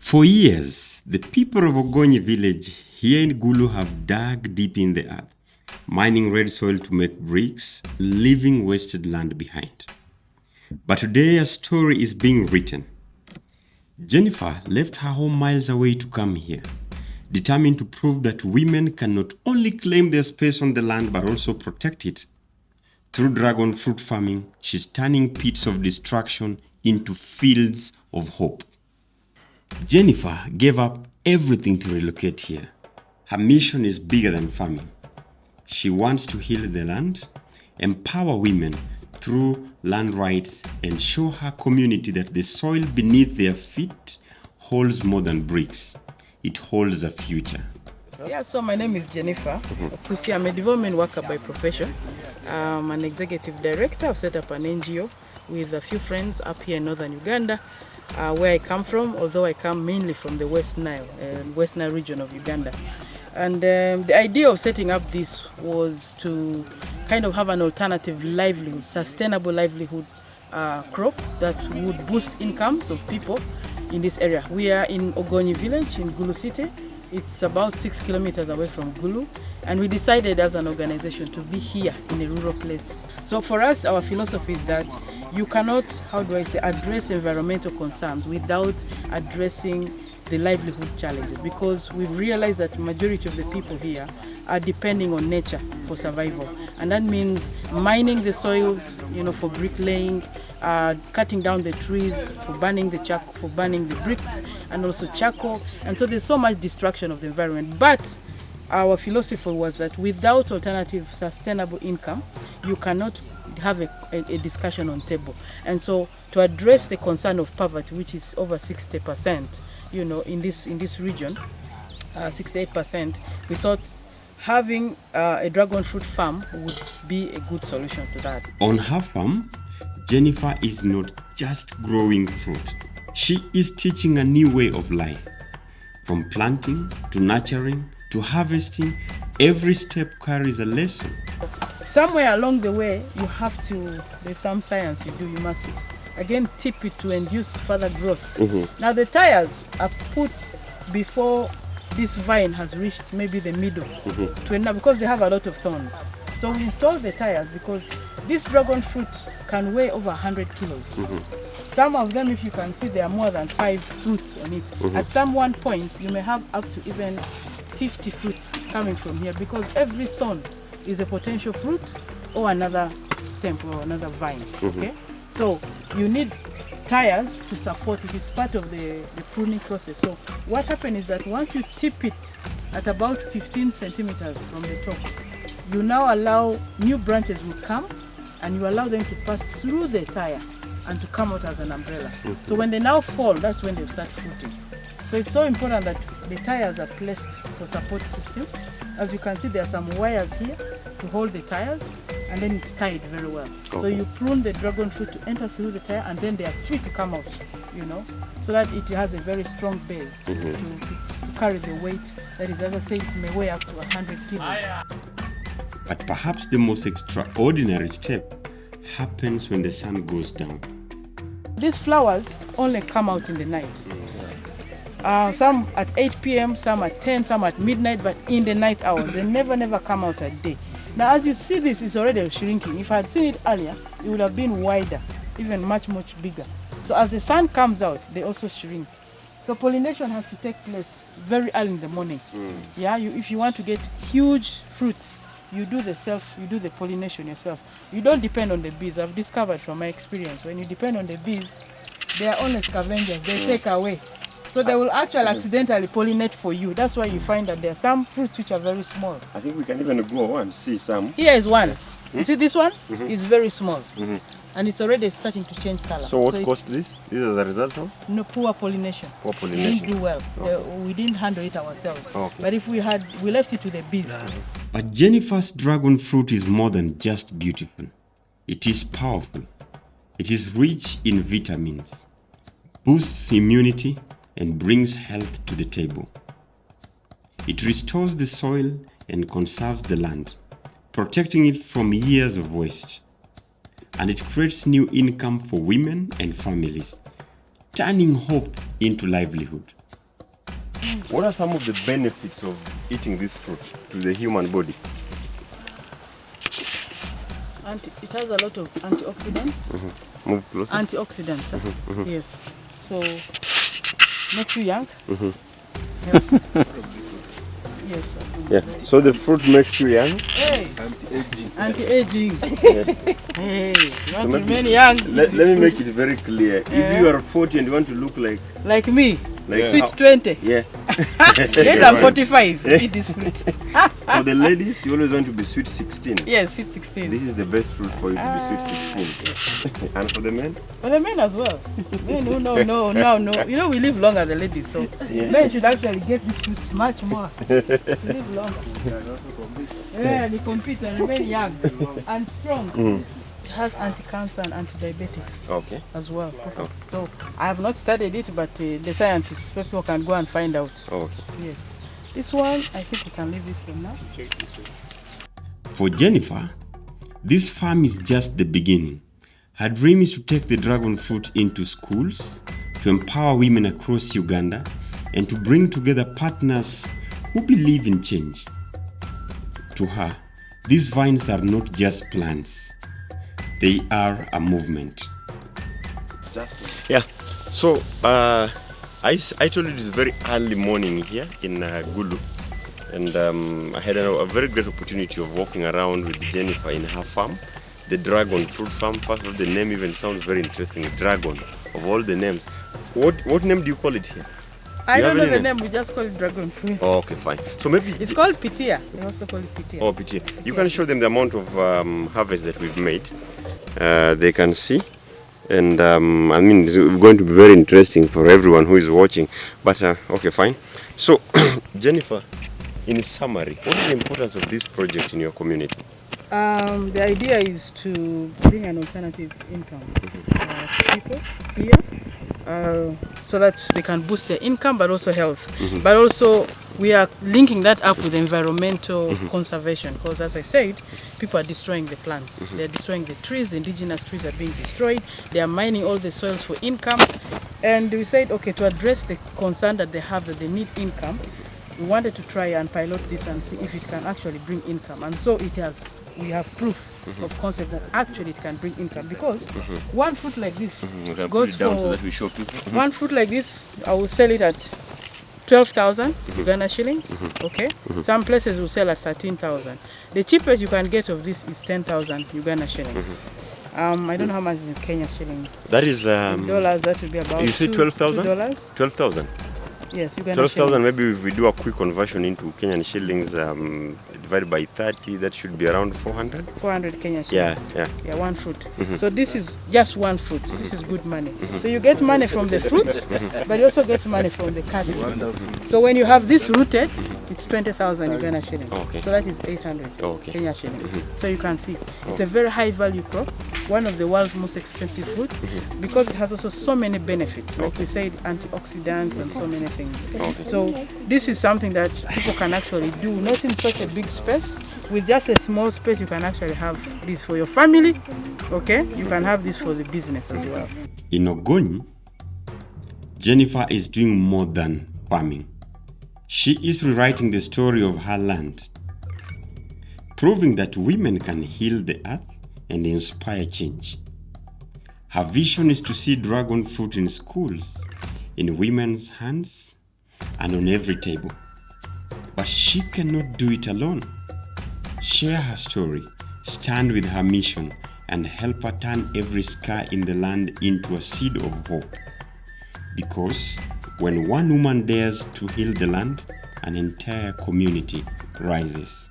For years, the people of Ogony village here in Gulu have dug deep in the earth, mining red soil to make bricks, leaving wasted land behind. But today a story is being written. Jennifer left her home miles away to come here, determined to prove that women can not only claim their space on the land but also protect it. Through dragon fruit farming, she's turning pits of destruction into fields of hope. Jennifer gave up everything to relocate here. Her mission is bigger than farming. She wants to heal the land, empower women through land rights, and show her community that the soil beneath their feet holds more than bricks. It holds a future. Yeah, so my name is Jeniffer Okusia. I'm a development worker by profession. I'm an executive director. I've set up an NGO with a few friends up here in northern Uganda, where I come from, although I come mainly from the West Nile region of Uganda. And the idea of setting up this was to kind of have an alternative livelihood, sustainable livelihood crop that would boost incomes of people in this area. We are in Ogony village in Gulu city. It's about 6 kilometers away from Gulu, and we decided as an organization to be here in a rural place. So for us, our philosophy is that you cannot, address environmental concerns without addressing the livelihood challenges, because we've realized that the majority of the people here are depending on nature for survival, and that means mining the soils, for bricklaying, cutting down the trees, for burning the bricks, and also charcoal. And so there's so much destruction of the environment. But our philosophy was that without alternative sustainable income, you cannot have a discussion on table. And so to address the concern of poverty, which is over 60%, in this region, 68%, we thought having a dragon fruit farm would be a good solution to that. On her farm, Jennifer is not just growing fruit. She is teaching a new way of life. From planting to nurturing to harvesting, every step carries a lesson. Somewhere along the way, there's some science you do, you must again tip it to induce further growth. Now the tires are put before this vine has reached maybe the middle, because they have a lot of thorns. So we install the tires because this dragon fruit can weigh over 100 kilos. Some of them, if you can see, there are more than 5 fruits on it. At some one point, you may have up to even 50 fruits coming from here, because every thorn is a potential fruit or another stem or another vine. Okay, so you need tires to support it. It's part of the pruning process. So what happens is that once you tip it at about 15 centimeters from the top, you now allow new branches will come, and you allow them to pass through the tire and to come out as an umbrella. So when they now fall, that's when they start fruiting. So it's so important that the tires are placed for support system. As you can see, there are some wires here to hold the tires, and then it's tied very well. So you prune the dragon fruit to enter through the tire, and then they are free to come out, so that it has a very strong base to carry the weight. That is, as I say, it may weigh up to 100 kilos. But perhaps the most extraordinary step happens when the sun goes down. These flowers only come out in the night. Some at 8 p.m., some at 10, some at midnight, but in the night hours. They never come out at day. Now, as you see, this is already shrinking. If I had seen it earlier, it would have been wider, even much bigger. So as the sun comes out, they also shrink. So pollination has to take place very early in the morning. If you want to get huge fruits, you do the pollination yourself. You don't depend on the bees. I've discovered from my experience, when you depend on the bees, they are only scavengers. They take away. So they will actually accidentally pollinate for you. That's why you find that there are some fruits which are very small. I think we can even go and see some. Here is one. You see this one? It's very small. And it's already starting to change color. So what caused this? This is a result of? No, poor pollination. Poor pollination. We didn't do well. We didn't handle it ourselves. But if we left it to the bees. But Jennifer's dragon fruit is more than just beautiful. It is powerful. It is rich in vitamins, boosts immunity, and brings health to the table. It restores the soil and conserves the land, protecting it from years of waste. And it creates new income for women and families, turning hope into livelihood. What are some of the benefits of eating this fruit to the human body? It has a lot of antioxidants. Move closer. Antioxidants, yes. So makes you young. Yes. Yeah. So the fruit makes you young. Hey. Anti-aging. Hey, you want to remain young? Let me make it very clear. If you are 40 and you want to look like me, like sweet 20. yeah. Yes, I'm 45. Eat this fruit. For the ladies, you always want to be sweet 16. Yes, sweet 16. This is the best fruit for you to be sweet 16. And for the men? For the men as well. Men who no. You know, we live longer than ladies, so men should actually get this fruit much more. To live longer. Yeah, they compete and remain young and strong. It has anti-cancer and anti-diabetics as well. Okay. So I have not studied it, but the scientists, people can go and find out. Yes. This one, I think we can leave it for now. For Jennifer, this farm is just the beginning. Her dream is to take the dragon fruit into schools, to empower women across Uganda, and to bring together partners who believe in change. To her, these vines are not just plants. They are a movement. Yeah. So I told you it's very early morning here in Gulu, and I had a very great opportunity of walking around with Jennifer in her farm, the dragon fruit farm. First of all, the name even sounds very interesting. Dragon, of all the names. What name do you call it here? I don't know the name. We just call it dragon fruit. Oh, okay, fine. So maybe it's called pitia. They also call it pitia. Oh, pitia. You can show them the amount of harvest that we've made. They can see, and I mean, it's going to be very interesting for everyone who is watching. But okay, fine. So, Jennifer, in summary, what is the importance of this project in your community? The idea is to bring an alternative income to people here, so that they can boost their income, but also health. But also, we are linking that up with environmental conservation, because as I said, people are destroying the plants. They are destroying the trees. The indigenous trees are being destroyed. They are mining all the soils for income. And we said, okay, to address the concern that they have that they need income, we wanted to try and pilot this and see if it can actually bring income. And so we have proof of concept that actually it can bring income, because one fruit like this goes for, so that we show people. One fruit like this, I will sell it at 12,000 Uganda shillings. Okay. Some places will sell at 13,000. The cheapest you can get of this is 10,000 Uganda shillings. I don't know how much is in Kenya shillings. That is in dollars. That would be about. You say 12,000? $12. 12,000. Yes, Uganda 12,000. Maybe if we do a quick conversion into Kenyan shillings, divided by 30, that should be around 400. 400 Kenyan shillings. Yeah, one fruit. So this is just one fruit. This is good money. So you get money from the fruits, but you also get money from the cuttings. So when you have this rooted, it's 20,000 Uganda shillings. So that is 800 Kenya shillings. So you can see it's a very high value crop, one of the world's most expensive fruit, because it has also so many benefits. Like we said, antioxidants and so many things. So this is something that people can actually do, not in such a big space. With just a small space, you can actually have this for your family. Okay, you can have this for the business as well. In Ogony, Jennifer is doing more than farming. She is rewriting the story of her land, proving that women can heal the earth and inspire change. Her vision is to see dragon fruit in schools, in women's hands, and on every table. But she cannot do it alone. Share her story, stand with her mission, and help her turn every scar in the land into a seed of hope. Because when one woman dares to heal the land, an entire community rises.